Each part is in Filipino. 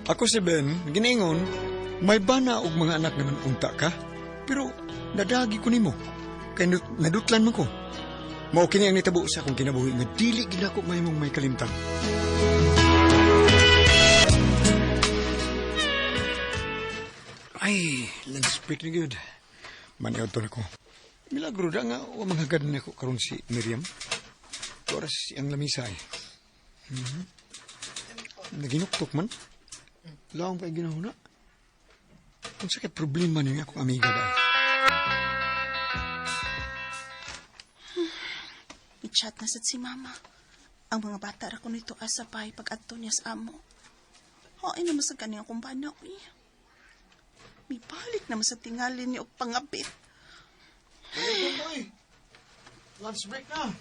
Ako si Ben, giningon, may bana og mga anak naman unta ka, pero nadagi ko nimo. Kay nadutlan man ko. Mao kini ang nitabo sa akong kinabuhi nga dili gid ako mahimong may kalimtan. Ay, lunch break ni good. Maniod to nako. Milagro da nga o manghagad na ako karon si Miriam. Oras siyang lamisa eh. Naginuktok man. Laong pa ginahuna. Kung sakit problema niya akong amiga dahil. I-chat na sad si mama. Ang mga bata ra ko nito asapay pag-adto niya sa amo. Hain naman sa kanya akong banaw eh. May balik naman sa tingalin niya o pangapit. Ay, lunch break na.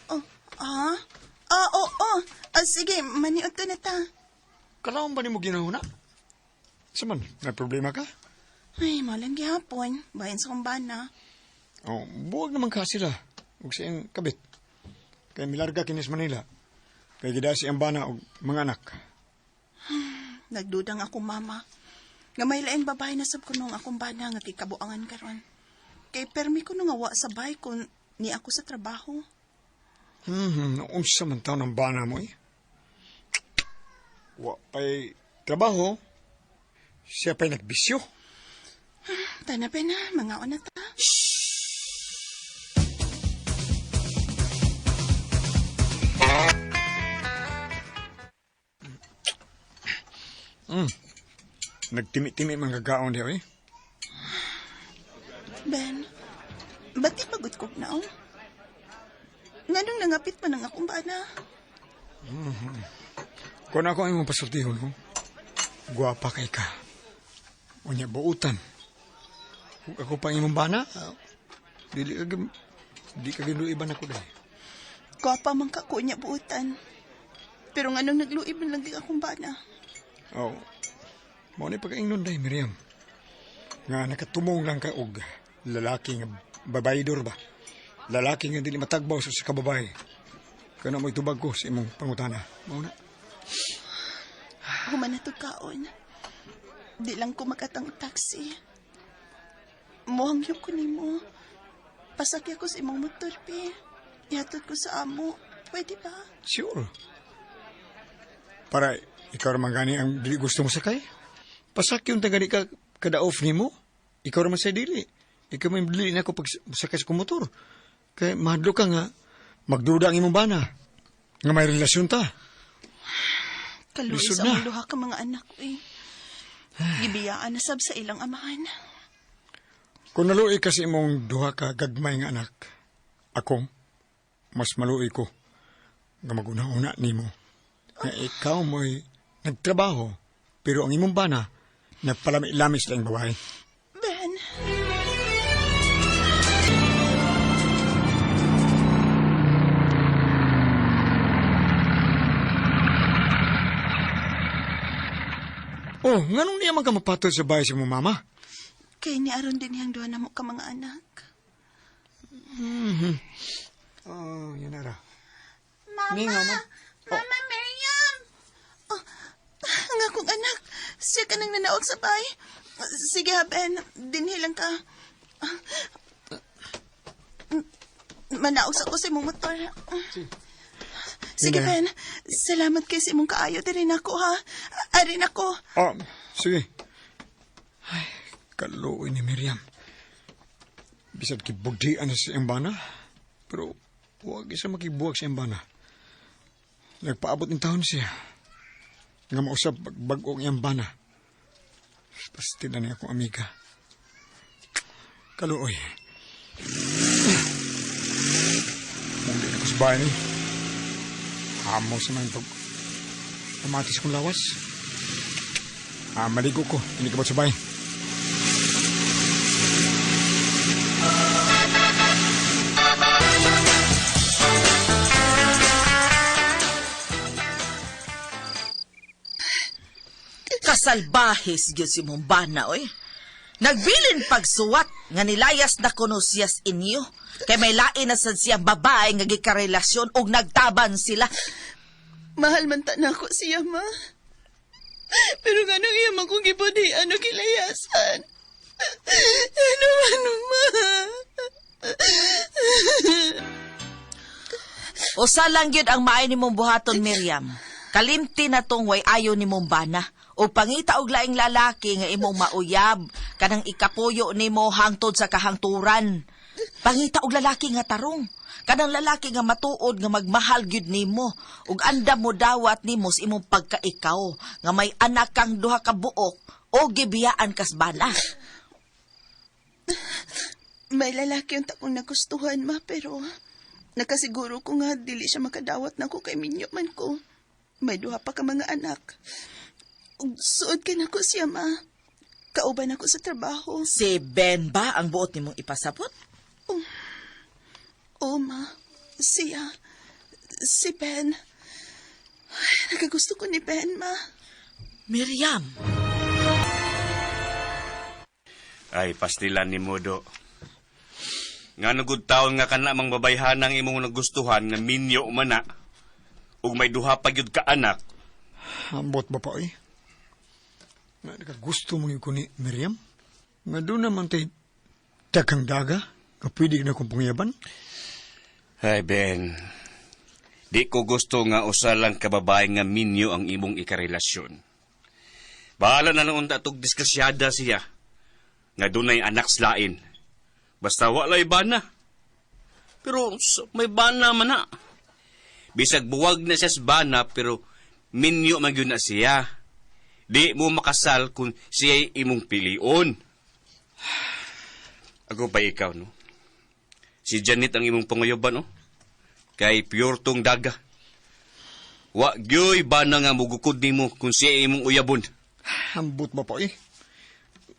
Sige, maniod to na ta. Kalaong ba ni mo ginahuna? Saman, may problema ka? Ay, malang gihapon. Bayan sa kumbana. Oh, buwag naman ka sila. Huwag siyang kabit. Kaya milarga kinis Manila. Kaya gida siyang bana o mga anak. Nagdudang ako, mama. Nga may laing babae na sab ko nung akong bana nga kikabuangan karon. Kay permi ko nung awa sa bahay ko ni ako sa trabaho. Unsa man taon ang bana mo eh. Wa pa'y trabaho. Siya pa'y nagbisyo. Tanape na, mga ona ta. Nagtimi-timi mga gagaon diya eh. Ben, ba't di pagod ko na oh? Nga nung nangapit pa ng akong bana. Kung ako ay mong pasultihon ho, guwapa kay ka. O niya buutan. Kung ako pa imong bana, di ka ginuiban ako dahil. Kwapa man ka ko niya buutan. Pero nga nung nagluib man lang akong bana. Oh, mao ni pag-ingnon dahil, Miriam. Nga nakatumong lang ka og lalaki nga babaydor ba? Lalaki nga dili matagbaw sa kababae. Kana mo'y tubag ko sa imong pangutana. Mao na. Human na to kaon. Di lang ko makatang taxi. Muhangyok ko ni mo. Pasakya ko sa imong motor, pe. Ihatod ko sa amo. Pwede ba? Sure. Para ikaw naman gani ang dili gusto mo sakay? Pasakyon ta gani ka kada off ni mo. Ikaw naman sa dili. Ikaw may dili na ako pag sakay sa motor. Kaya mahadlo ka nga, magduda ang imong bana. Nga may relasyon ta. Kaluoy Lisod sa na. mga duha ka mga anak ko eh. Gibiyaan na sab sa ilang amahan. Kung naluoy kasi imong duha ka gagmay nga anak, ako, mas maluoy ko. Nga maguna-una ni mo. Nga ikaw mo'y nagtrabaho, pero ang imong bana, nagpalami-lami sa iyong babae. Ben, Oh, nganong niya man ka mapatol sa bahay sa imong mama? kay ni aron din yang duha na mo ka mga anak. Oh, yan na ra. Mama! Ninga mo. Mama Miriam! Oh, ang akong anak. Siya ka nang nanaog sa bahay. Sige ha, Ben. Dinhi lang ka. Manaog sa ko sa imong motor. Sige, Yun na. Ben. Salamat kay sa imong kaayo. Din ako, ha? Arin ako. Oh, sige. Ay, kaluoy ni Miriam. Bisag kibugdian na sa iyong bana, pero huwag isa makibuwag sa iyong bana. Nagpaabot ng taon siya. Nga mausap bago ang iyong bana. Pasti na niya akong amiga. Kaluoy. Muli na ko sa bahay ni. Amo sa mga pag pamatis kong lawas. Maligo ko. Hindi ka ba sa bahay? Kasalbahis gyud si mong bana, oy. Nagbilin pagsuwat nga nilayas na kuno siyas inyo. Kay may lain na sad siyang babae nga gikarelasyon og nagtaban sila. Mahal man ta na ako siya, ma. Pero nga nang iya man kong gibudian o gilayasan. Ano man, ma? Usa lang gyud ang maayo nimong buhaton, Miriam. Kalimti na tong way ayo nimong bana. O pangita og laing lalaki nga imong mauyab, kanang ikapuyo nimo hangtod sa kahangturan. Pangita og lalaki nga tarong, kanang lalaki nga matuod nga magmahal gyud nimo, ug andam mo dawat nimo sa imong pagkaikaw, nga may anak kang duha ka buok o gibiyaan kas bana. May lalaki yung takong nagustuhan, ma, pero nakasiguro ko nga dili siya makadawat na ko kay minyo man ko. May duha pa ka mga anak. Ug suod ka na ko siya, ma. Kauban ako sa trabaho. Si Ben ba ang buot nimong ipasabot? Oo, ma. Siya. Si Ben. Ay, nagagusto ko ni Ben, ma. Miriam. Ay, pastilan ni Modo. Nga nagud taon nga kana mang babayhanang imong nagustuhan nga minyo man na. Ug may duha pa gyud ka anak. Ambot ba pa eh? Nga nakagusto mong ko ni Miriam? Nga doon naman tayo dagang daga? Nga pwede na kong pangyaban? Ay, Ben. Di ko gusto nga usa lang ka babae nga minyo ang imong ikarelasyon. Bahala na noon tatog diskusyada siya. Nga dunay anak slain. Basta walay bana. Pero may bana man na. Bisag buwag na siya sa bana, pero minyo man yun na siya. Di mo makasal kung siya imong pilion. Ako pa ikaw, no? Si Janet ang imong panguyoban, no? Kay pure tong daga. Wa gyoy bana nga mugukod nimo kung siya imong uyabon. Ambot ba pa eh?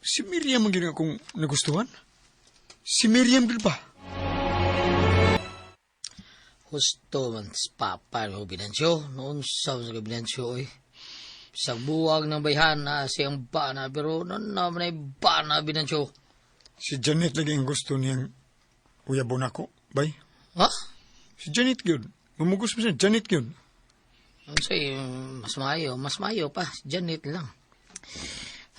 Si Miriam ang gina akong nagustuhan? Si Miriam din ba? Husto man sa papa mo binansyo. Noon sa binansyo eh. Sa buwag ng bayhana siyang bana pero noon naman ay bana binansyo. Si Janet lagi ang gusto niyang uyabon ako, bay? Ha? Si Janet yun. Mamugos mo siya, Janet yun. Ang say, mas mayo pa. Janet lang.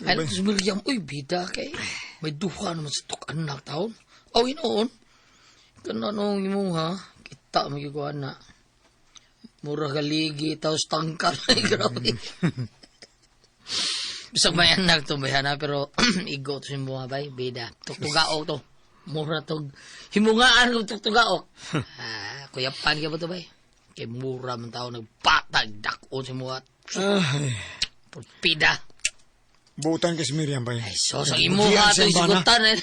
Ay, Abay. si Miriam, uy, bida kay. May duha naman sa tuk anak taon. Aw, inoon. Kananong mo ha, kita magigawaan na. Mura galigi, taos tangkal. Ay, grabe. Bisag may anak to, bayana, pero igo to si mga bay, bida. Tuktugaok to. Mura to. Himungaan ko tuktugaok. Kuyapan ka ba to, bay? Kay mura man tao nagpatag, dakon si mga. Ay, Pida. buutan ka si Miriam, bay. Ay, so, sa imo nga ito, isigutan na yun.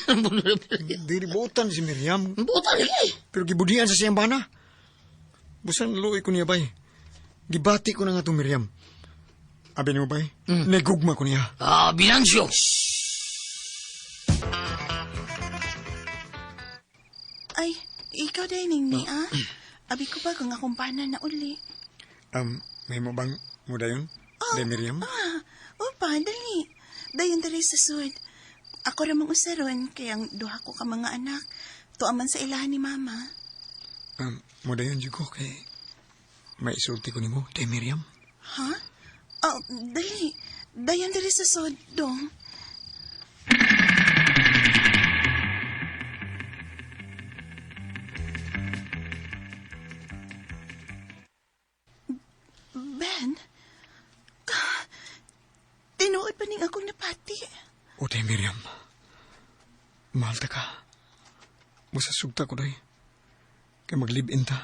Dili buutan si Miriam. Butan nila eh. Pero gibudian sa siyang bana. Busan luoy ko niya, bay. Gibati ko na nga itong Miriam. Abi niyo, bay? Nagugma ko niya. Binansyo. Ay, ikaw din, ni, ah? Abi ko ba kung akumpanan na uli? May mo bang muda yun? Day Miriam? Opa, dali. Dayon dali sa sud. Ako ramang usaron, kaya ang duha ko ka mga anak. Tuaman sa ilahan ni mama. Muda yun, Jigo, kay may isulti ko ni mo, day Miriam. Ha? Oh, dali. Dayon dali sa sud, dong. Ben? Tinuod pa ning akong napati. O, day Miriam. Mahal ta ka. Masasugta ko, day. Kay mag-live-in ta.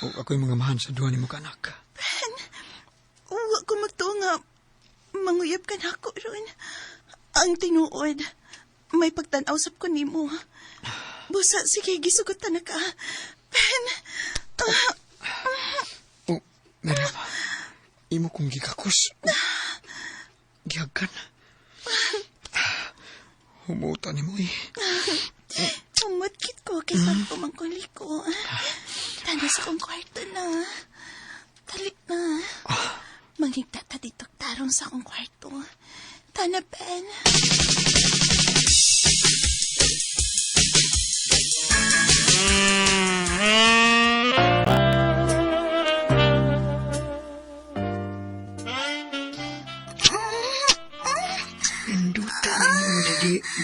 O ako'y mga mahan sa duha ni mo kanak. Ben, huwag ko magtuo nga manguyab ka na ako ron. Ang tinuod, may pagtanaw-sap ko ni mo. Busa, sige, gisugutan na ka. Ben, O, Miriam. Imo kong gikakos. Gihagan. Humuta ni mo eh. umutkit ko kay pagpumangkuli ko. Tana sa kong kwarto na. Talik na. Mangigtata dito tarong sa akong kwarto. Tana, Ben.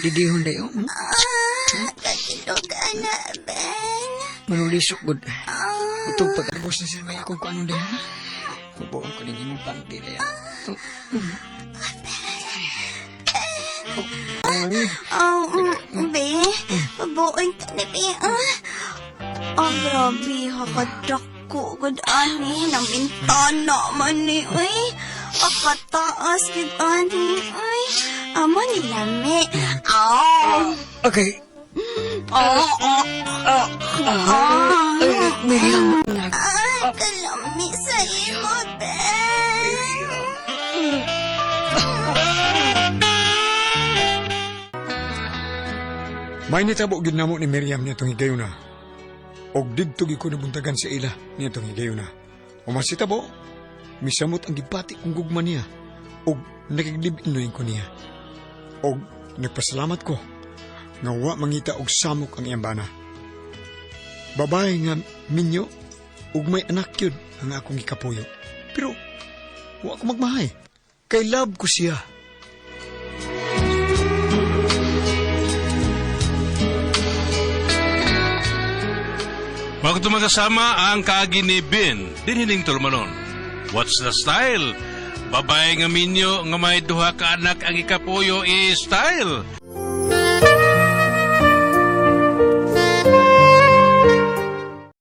didihon dayo. Kakilog ka na, Ben. Manulisok gud. Utog pagkabos na siya may kung anong dayo. Mabuong ko ninyo mong panty dayo. Be, pabuoy ka na, Be. Grabe, hakadak ko, good ani. Nang bintana man ni, uy. Pakataas, good ani, uy. Amo ni lami. Okay. Kalami sa imo, Be. May nitabo ginamo ni Miriam nitong higayuna. Og digtog ko nabuntagan sa ila nitong higayuna. O masitabo, misamot ang gipati kong gugma niya. Og nakiglibinoyin ko niya. Og nagpasalamat ko nga wa mangita og samok ang iyang bana. Babae nga minyo og may anak yun ang akong ikapuyo. Pero wa ko magmahay. Kay love ko siya. Mga magkasama ang kaagi ni Ben, dinhining tulmanon. What's the style? Babae nga minyo nga may duha ka anak ang ikapuyo is style.